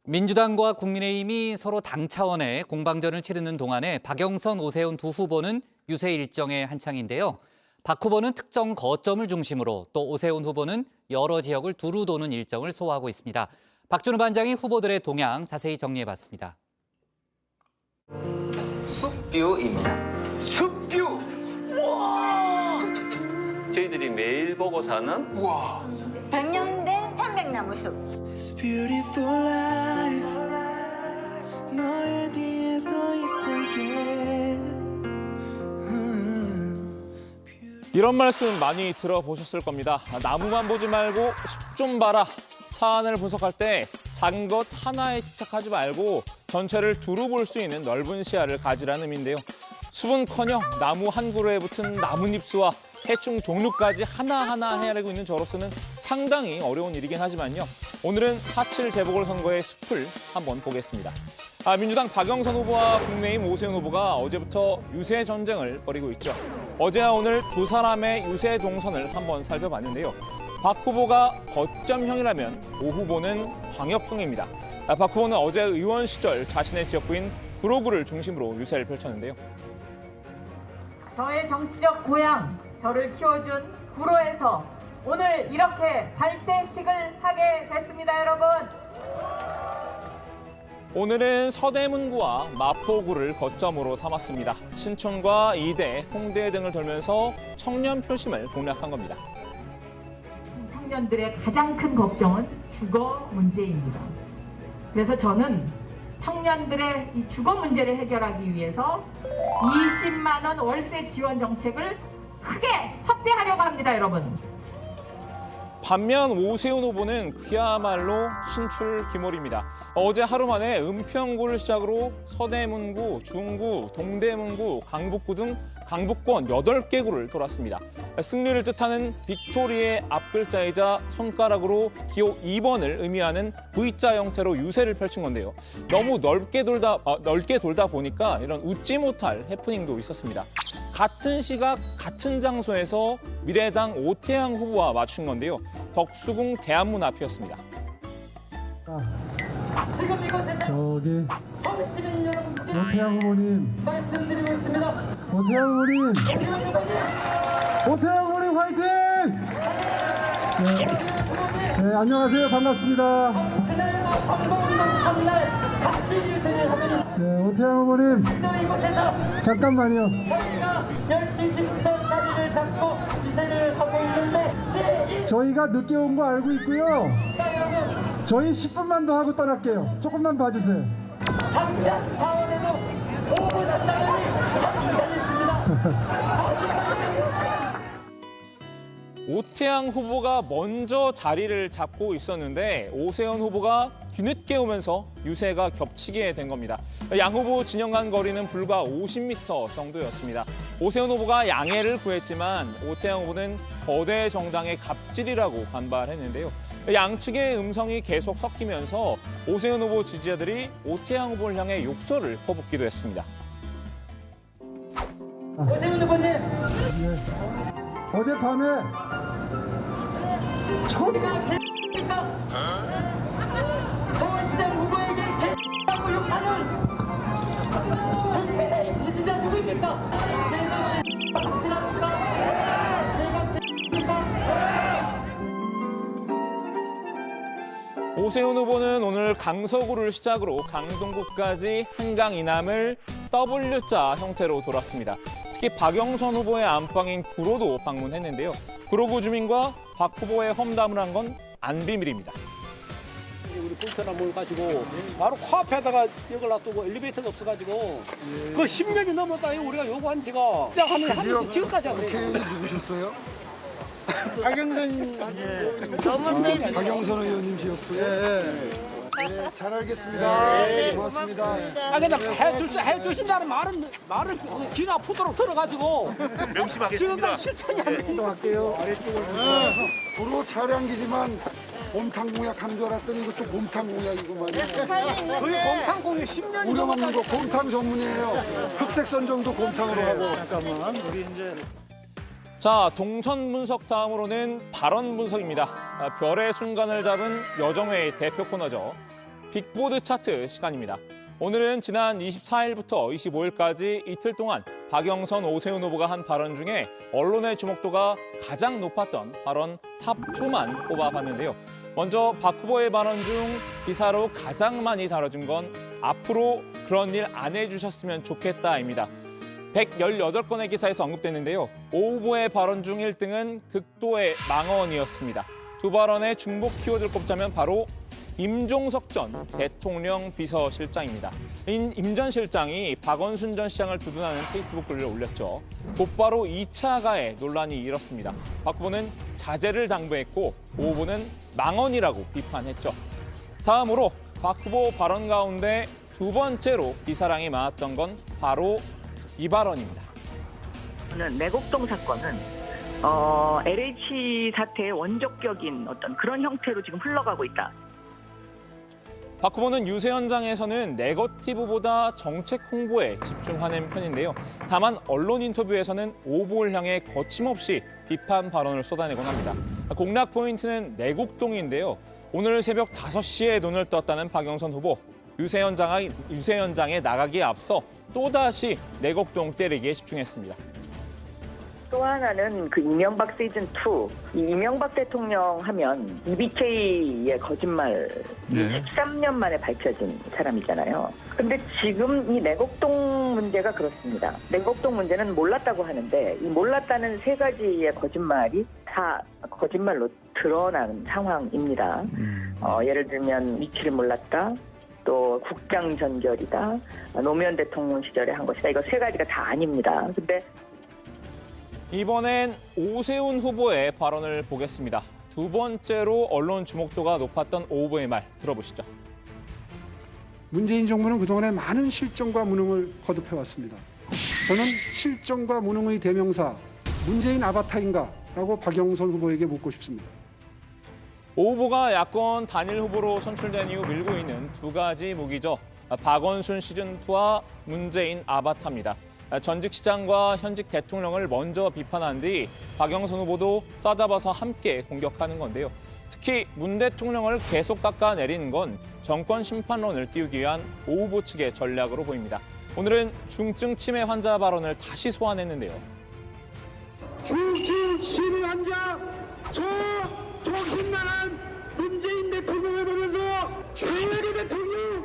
민주당과 국민의힘이 서로 당 차원의 공방전을 치르는 동안에 박영선, 오세훈 두 후보는 유세 일정에 한창인데요. 박 후보는 특정 거점을 중심으로 또 오세훈 후보는 여러 지역을 두루 도는 일정을 소화하고 있습니다. 박준우 반장이 후보들의 동향 자세히 정리해봤습니다. 숲뷰입니다. 숲뷰! 우와! 저희들이 매일 보고 사는 우와! 100년 된 편백나무 숲. It's beautiful life. 너의 뒤에 서 있을게. 이런 말씀 많이 들어보셨을 겁니다. 나무만 보지 말고 숲 좀 봐라. 사안을 분석할 때 작은 것 하나에 집착하지 말고 전체를 두루 볼 수 있는 넓은 시야를 가지라는 의미인데요. 숲은커녕 나무 한 그루에 붙은 나뭇잎수와 해충 종류까지 하나하나 헤아리고 있는 저로서는 상당히 어려운 일이긴 하지만요. 오늘은 4.7 재보궐선거의 숲을 한번 보겠습니다. 민주당 박영선 후보와 국민의힘 오세훈 후보가 어제부터 유세 전쟁을 벌이고 있죠. 어제와 오늘 두 사람의 유세 동선을 한번 살펴봤는데요. 박 후보가 거점형이라면 오 후보는 광역형입니다. 박 후보는 어제 의원 시절 자신의 지역구인 구로구를 중심으로 유세를 펼쳤는데요. 저의 정치적 고향, 저를 키워준 구로에서 오늘 이렇게 발대식을 하게 됐습니다, 여러분. 오늘은 서대문구와 마포구를 거점으로 삼았습니다. 신촌과 이대, 홍대 등을 돌면서 청년 표심을 공략한 겁니다. 청년들의 가장 큰 걱정은 주거 문제입니다. 그래서 저는 청년들의 이 주거 문제를 해결하기 위해서 20만 원 월세 지원 정책을 크게 확대하려고 합니다, 여러분. 반면 오세훈 후보는 그야말로 신출귀몰입니다. 어제 하루 만에 은평구를 시작으로 서대문구, 중구, 동대문구, 강북구 등 강북권 8개 구를 돌았습니다. 승리를 뜻하는 빅토리의 앞글자이자 손가락으로 기호 2번을 의미하는 V자 형태로 유세를 펼친 건데요. 너무 넓게 돌다 보니까 이런 웃지 못할 해프닝도 있었습니다. 같은 시각, 같은 장소에서 미래당 오태양 후보와 맞춘 건데요. 덕수궁 대한문 앞이었습니다. 지금 이곳에서 저기 서울 시민 여러분께 오태양 후보님, 말씀드리고 있습니다. 오태양 후보님, 오세훈 후보님, 오태양 후보님 화이팅! 오세훈 후보님, 안녕하세요. 반갑습니다. 그날과 선거운동 첫날 각지 유세를 하더니 네, 오태양 후보님, 또 이곳에서 잠깐만요. 저희가 12시부터 자리를 잡고 유세를 하고 있는데 제1가 저희가 늦게 온 거 알고 있고요. 여러분 저희 10분만 더 하고 떠날게요. 조금만 봐주세요. 작년 4월에도 5분 한다더니 1시간 했습니다. 거짓말쟁이였어요. 오태양 후보가 먼저 자리를 잡고 있었는데 오세훈 후보가 뒤늦게 오면서 유세가 겹치게 된 겁니다. 양 후보 진영 간 거리는 불과 50m 정도였습니다. 오세훈 후보가 양해를 구했지만 오태양 후보는 거대 정당의 갑질이라고 반발했는데요. 양측의 음성이 계속 섞이면서 오세훈 후보 지지자들이 오태양 후보를 향해 욕설을 퍼붓기도 했습니다. 오세훈 후보님 네. 어젯밤에 우리가 개입니까? 서울시장 후보에게 개라고 욕하는 국민의힘 지지자 누구입니까? 제가 확실합니까? 제가 개입니까? 오세훈 후보는 오늘 강서구를 시작으로 강동구까지 한강 이남을 W자 형태로 돌았습니다. 특히 박영선 후보의 안방인 구로도 방문했는데요. 구로구 주민과 박 후보의 험담을 한 건 안 비밀입니다. 우리 불편함을 가지고 바로 코앞에다가 이걸 놔두고 엘리베이터가 없어가지고 그 10년이 넘었다요. 우리가 요구한 지가 시작하는 하면서 지금까지 하고 있어요. 누구셨어요? 박영선 박영선 의원님 지역구요. 네, 잘 알겠습니다. 네, 고맙습니다. 근데 해주신다는 말을 귀가 아프도록 들어가지고 지금까지 실천이 안 돼. 할게요. 도로 차량기지만 곰탕 공약 하는 줄 알았더니 이것도 곰탕 공약이구만요. 그게 공탕 공유 10년이 우려 먹는 거 넘었다니까. 곰탕 전문이에요. 흑색 선정도 곰탕으로 하고. 잠깐만 우리 이제 자, 동선 분석 다음으로는 발언 분석입니다. 별의 순간을 잡은 여정회의 대표 코너죠. 빅보드 차트 시간입니다. 오늘은 지난 24일부터 25일까지 이틀 동안 박영선, 오세훈 후보가 한 발언 중에 언론의 주목도가 가장 높았던 발언 탑2만 뽑아봤는데요. 먼저 박 후보의 발언 중 기사로 가장 많이 다뤄진 건 앞으로 그런 일 안 해주셨으면 좋겠다입니다. 118건의 기사에서 언급됐는데요. 오 후보의 발언 중 1등은 극도의 망언이었습니다. 두 발언의 중복 키워드를 꼽자면 바로 임종석 전 대통령 비서실장입니다. 임 전 실장이 박원순 전 시장을 두둔하는 페이스북 글을 올렸죠. 곧바로 2차 가해 논란이 일었습니다. 박 후보는 자제를 당부했고 오 후보는 망언이라고 비판했죠. 다음으로 박 후보 발언 가운데 두 번째로 기사량이 많았던 건 바로 이 발언입니다. 내곡동 사건은 LH 사태의 원조격인 어떤 그런 형태로 지금 흘러가고 있다. 박 후보는 유세 현장에서는 네거티브보다 정책 홍보에 집중하는 편인데요. 다만 언론 인터뷰에서는 오 후보를 향해 거침없이 비판 발언을 쏟아내곤 합니다. 공략 포인트는 내곡동인데요. 오늘 새벽 5시에 눈을 떴다는 박영선 후보. 유세 현장에 나가기에 앞서 또다시 내곡동 때리기에 집중했습니다. 또 하나는 그 이명박 시즌2, 이 이명박 대통령 하면 EBK의 거짓말 13년 만에 밝혀진 사람이잖아요. 근데 지금 이 내곡동 문제가 그렇습니다. 내곡동 문제는 몰랐다고 하는데 이 몰랐다는 세 가지의 거짓말이 다 거짓말로 드러난 상황입니다. 예를 들면 위치를 몰랐다. 또 국장 전결이다. 노무현 대통령 시절에 한 것이다. 이거 세 가지가 다 아닙니다. 근데 이번엔 오세훈 후보의 발언을 보겠습니다. 두 번째로 언론 주목도가 높았던 오 후보의 말 들어보시죠. 문재인 정부는 그동안에 많은 실정과 무능을 거듭해왔습니다. 저는 실정과 무능의 대명사 문재인 아바타인가? 라고 박영선 후보에게 묻고 싶습니다. 오 후보가 야권 단일 후보로 선출된 이후 밀고 있는 두 가지 무기죠. 박원순 시즌2와 문재인 아바타입니다. 전직 시장과 현직 대통령을 먼저 비판한 뒤 박영선 후보도 싸잡아서 함께 공격하는 건데요. 특히 문 대통령을 계속 깎아내리는 건 정권 심판론을 띄우기 위한 오 후보 측의 전략으로 보입니다. 오늘은 중증 치매 환자 발언을 다시 소환했는데요. 중증 치매 환자 저 정신나간 문재인 대통령을 보면서 최악의 대통령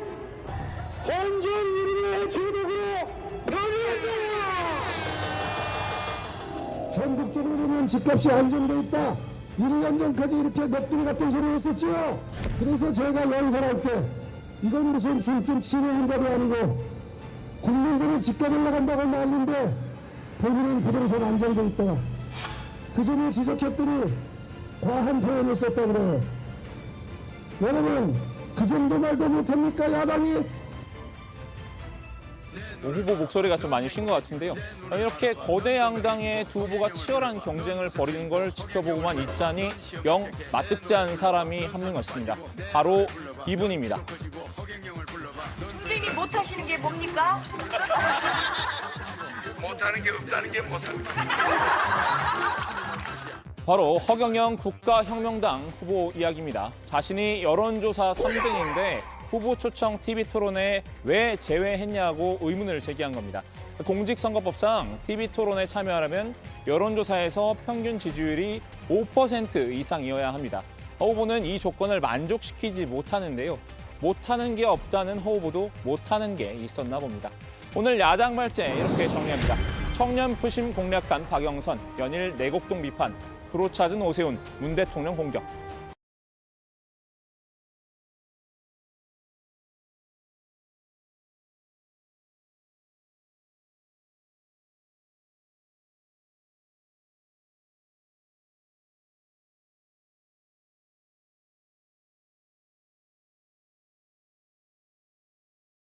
헌정 유린의 제목으로 변호합니다. 전국적으로 보면 집값이 안정돼 있다. 1년 전까지 이렇게 넋두리 같은 소리 했었죠. 그래서 제가 연설할 때 이건 무슨 중증 치매 환자도 아니고 국민들은 집값 올라간다고 난리인데 본인은 부동산 안정돼 있다. 그 점을 지적했더니 과한 표현을 썼다고 그래요. 여러분 그 정도 말도 못합니까 야당이? 오 후보 목소리가 좀 많이 쉰 것 같은데요. 이렇게 거대 양당의 두 후보가 치열한 경쟁을 벌이는 걸 지켜보고만 있자니 영 맞듣지 사람이 한 명 있습니다. 바로 이분입니다. 문재인이 못하시는 게 뭡니까? 못하는 게 없다는 게 못하는 게. 바로 허경영 국가혁명당 후보 이야기입니다. 자신이 여론조사 3등인데 후보 초청 TV토론에 왜 제외했냐고 의문을 제기한 겁니다. 공직선거법상 TV토론에 참여하려면 여론조사에서 평균 지지율이 5% 이상이어야 합니다. 허 후보는 이 조건을 만족시키지 못하는데요. 못하는 게 없다는 허 후보도 못하는 게 있었나 봅니다. 오늘 야당 발제 이렇게 정리합니다. 청년 표심 공략한 박영선, 연일 내곡동 비판, 프로 찾은 오세훈, 문 대통령 공격.